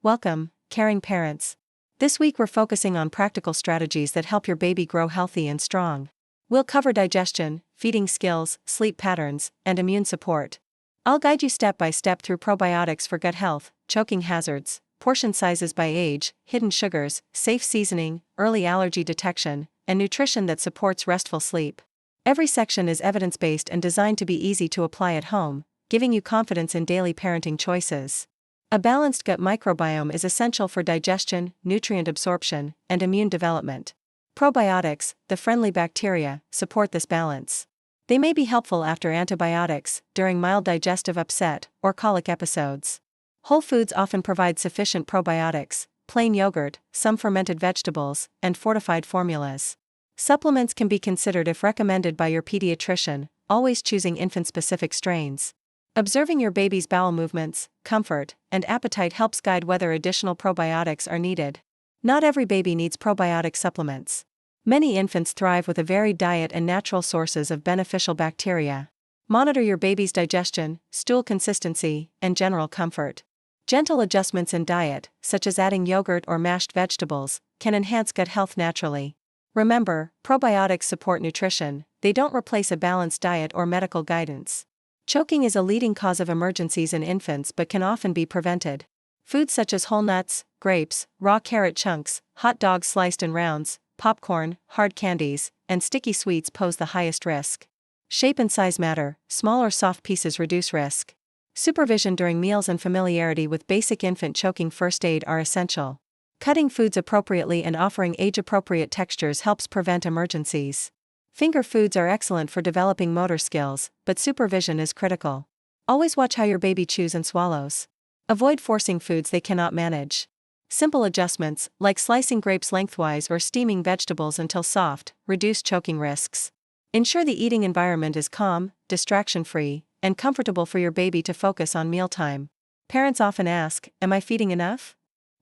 Welcome, caring parents. This week we're focusing on practical strategies that help your baby grow healthy and strong. We'll cover digestion, feeding skills, sleep patterns, and immune support. I'll guide you step by step through probiotics for gut health, choking hazards, portion sizes by age, hidden sugars, safe seasoning, early allergy detection, and nutrition that supports restful sleep. Every section is evidence-based and designed to be easy to apply at home, giving you confidence in daily parenting choices. A balanced gut microbiome is essential for digestion, nutrient absorption, and immune development. Probiotics, the friendly bacteria, support this balance. They may be helpful after antibiotics, during mild digestive upset, or colic episodes. Whole foods often provide sufficient probiotics: plain yogurt, some fermented vegetables, and fortified formulas. Supplements can be considered if recommended by your pediatrician, always choosing infant-specific strains. Observing your baby's bowel movements, comfort, and appetite helps guide whether additional probiotics are needed. Not every baby needs probiotic supplements. Many infants thrive with a varied diet and natural sources of beneficial bacteria. Monitor your baby's digestion, stool consistency, and general comfort. Gentle adjustments in diet, such as adding yogurt or mashed vegetables, can enhance gut health naturally. Remember, probiotics support nutrition, they don't replace a balanced diet or medical guidance. Choking is a leading cause of emergencies in infants but can often be prevented. Foods such as whole nuts, grapes, raw carrot chunks, hot dogs sliced in rounds, popcorn, hard candies, and sticky sweets pose the highest risk. Shape and size matter, small or soft pieces reduce risk. Supervision during meals and familiarity with basic infant choking first aid are essential. Cutting foods appropriately and offering age-appropriate textures helps prevent emergencies. Finger foods are excellent for developing motor skills, but supervision is critical. Always watch how your baby chews and swallows. Avoid forcing foods they cannot manage. Simple adjustments, like slicing grapes lengthwise or steaming vegetables until soft, reduce choking risks. Ensure the eating environment is calm, distraction-free, and comfortable for your baby to focus on mealtime. Parents often ask, "Am I feeding enough?"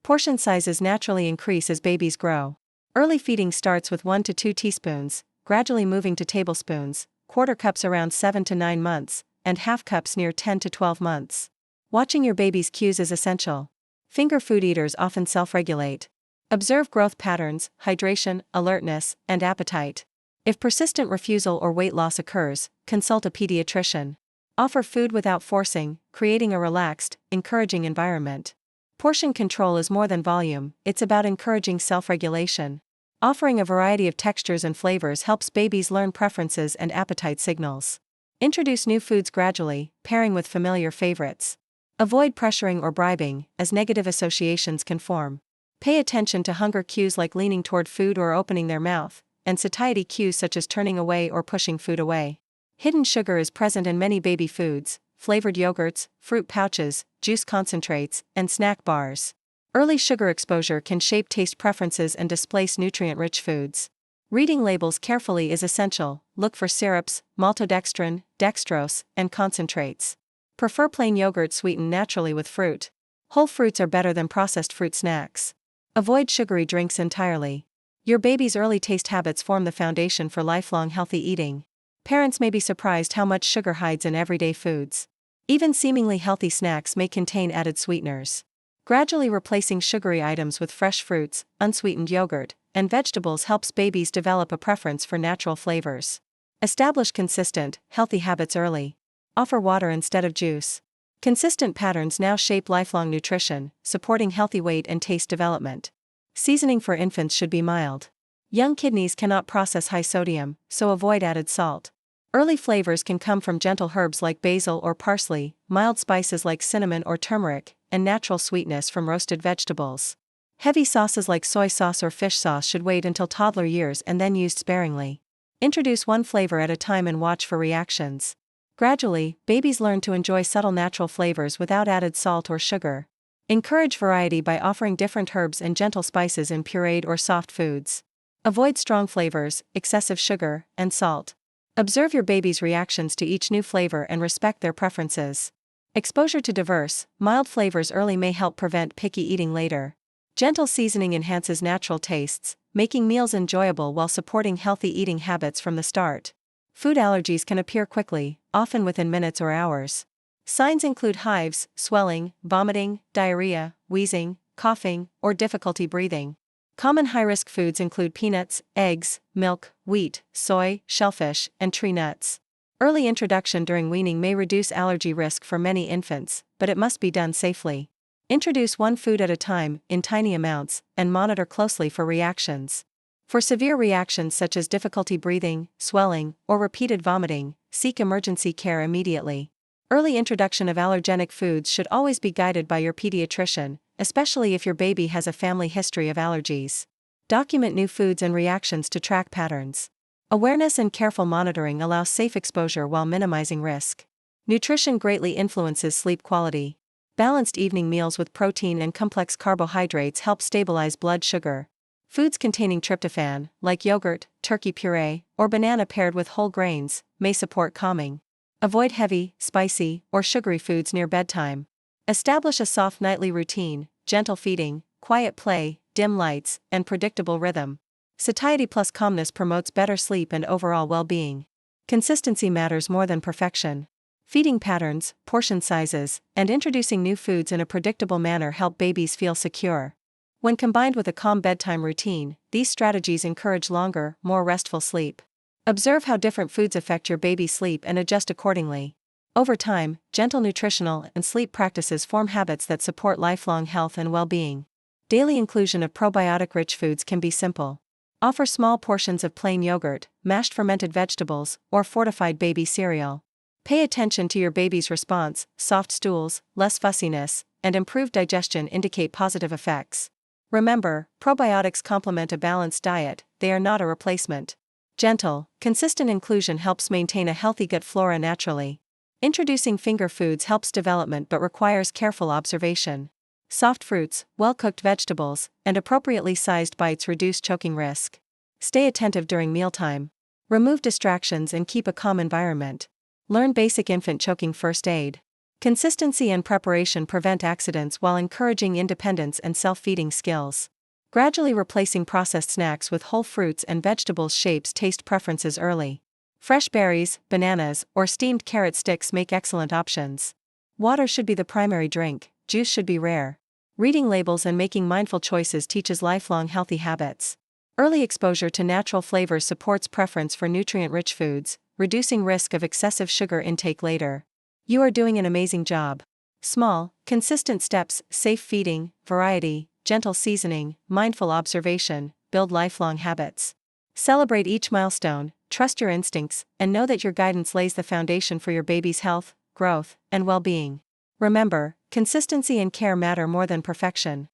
Portion sizes naturally increase as babies grow. Early feeding starts with 1 to 2 teaspoons, gradually moving to tablespoons, quarter cups around 7 to 9 months, and half cups near 10 to 12 months. Watching your baby's cues is essential. Finger food eaters often self-regulate. Observe growth patterns, hydration, alertness, and appetite. If persistent refusal or weight loss occurs, consult a pediatrician. Offer food without forcing, creating a relaxed, encouraging environment. Portion control is more than volume, it's about encouraging self-regulation. Offering a variety of textures and flavors helps babies learn preferences and appetite signals. Introduce new foods gradually, pairing with familiar favorites. Avoid pressuring or bribing, as negative associations can form. Pay attention to hunger cues like leaning toward food or opening their mouth, and satiety cues such as turning away or pushing food away. Hidden sugar is present in many baby foods: flavored yogurts, fruit pouches, juice concentrates, and snack bars. Early sugar exposure can shape taste preferences and displace nutrient-rich foods. Reading labels carefully is essential. Look for syrups, maltodextrin, dextrose, and concentrates. Prefer plain yogurt sweetened naturally with fruit. Whole fruits are better than processed fruit snacks. Avoid sugary drinks entirely. Your baby's early taste habits form the foundation for lifelong healthy eating. Parents may be surprised how much sugar hides in everyday foods. Even seemingly healthy snacks may contain added sweeteners. Gradually replacing sugary items with fresh fruits, unsweetened yogurt, and vegetables helps babies develop a preference for natural flavors. Establish consistent, healthy habits early. Offer water instead of juice. Consistent patterns now shape lifelong nutrition, supporting healthy weight and taste development. Seasoning for infants should be mild. Young kidneys cannot process high sodium, so avoid added salt. Early flavors can come from gentle herbs like basil or parsley, mild spices like cinnamon or turmeric, and natural sweetness from roasted vegetables. Heavy sauces like soy sauce or fish sauce should wait until toddler years and then used sparingly. Introduce one flavor at a time and watch for reactions. Gradually, babies learn to enjoy subtle natural flavors without added salt or sugar. Encourage variety by offering different herbs and gentle spices in pureed or soft foods. Avoid strong flavors, excessive sugar, and salt. Observe your baby's reactions to each new flavor and respect their preferences. Exposure to diverse, mild flavors early may help prevent picky eating later. Gentle seasoning enhances natural tastes, making meals enjoyable while supporting healthy eating habits from the start. Food allergies can appear quickly, often within minutes or hours. Signs include hives, swelling, vomiting, diarrhea, wheezing, coughing, or difficulty breathing. Common high-risk foods include peanuts, eggs, milk, wheat, soy, shellfish, and tree nuts. Early introduction during weaning may reduce allergy risk for many infants, but it must be done safely. Introduce one food at a time, in tiny amounts, and monitor closely for reactions. For severe reactions such as difficulty breathing, swelling, or repeated vomiting, seek emergency care immediately. Early introduction of allergenic foods should always be guided by your pediatrician, especially if your baby has a family history of allergies. Document new foods and reactions to track patterns. Awareness and careful monitoring allow safe exposure while minimizing risk. Nutrition greatly influences sleep quality. Balanced evening meals with protein and complex carbohydrates help stabilize blood sugar. Foods containing tryptophan, like yogurt, turkey puree, or banana paired with whole grains, may support calming. Avoid heavy, spicy, or sugary foods near bedtime. Establish a soft nightly routine, gentle feeding, quiet play, dim lights, and predictable rhythm. Satiety plus calmness promotes better sleep and overall well-being. Consistency matters more than perfection. Feeding patterns, portion sizes, and introducing new foods in a predictable manner help babies feel secure. When combined with a calm bedtime routine, these strategies encourage longer, more restful sleep. Observe how different foods affect your baby's sleep and adjust accordingly. Over time, gentle nutritional and sleep practices form habits that support lifelong health and well-being. Daily inclusion of probiotic-rich foods can be simple. Offer small portions of plain yogurt, mashed fermented vegetables, or fortified baby cereal. Pay attention to your baby's response. Soft stools, less fussiness, and improved digestion indicate positive effects. Remember, probiotics complement a balanced diet, they are not a replacement. Gentle, consistent inclusion helps maintain a healthy gut flora naturally. Introducing finger foods helps development but requires careful observation. Soft fruits, well-cooked vegetables, and appropriately sized bites reduce choking risk. Stay attentive during mealtime. Remove distractions and keep a calm environment. Learn basic infant choking first aid. Consistency and preparation prevent accidents while encouraging independence and self-feeding skills. Gradually replacing processed snacks with whole fruits and vegetables shapes taste preferences early. Fresh berries, bananas, or steamed carrot sticks make excellent options. Water should be the primary drink, juice should be rare. Reading labels and making mindful choices teaches lifelong healthy habits. Early exposure to natural flavors supports preference for nutrient-rich foods, reducing risk of excessive sugar intake later. You are doing an amazing job. Small, consistent steps, safe feeding, variety, gentle seasoning, mindful observation, build lifelong habits. Celebrate each milestone, trust your instincts, and know that your guidance lays the foundation for your baby's health, growth, and well-being. Remember, consistency and care matter more than perfection.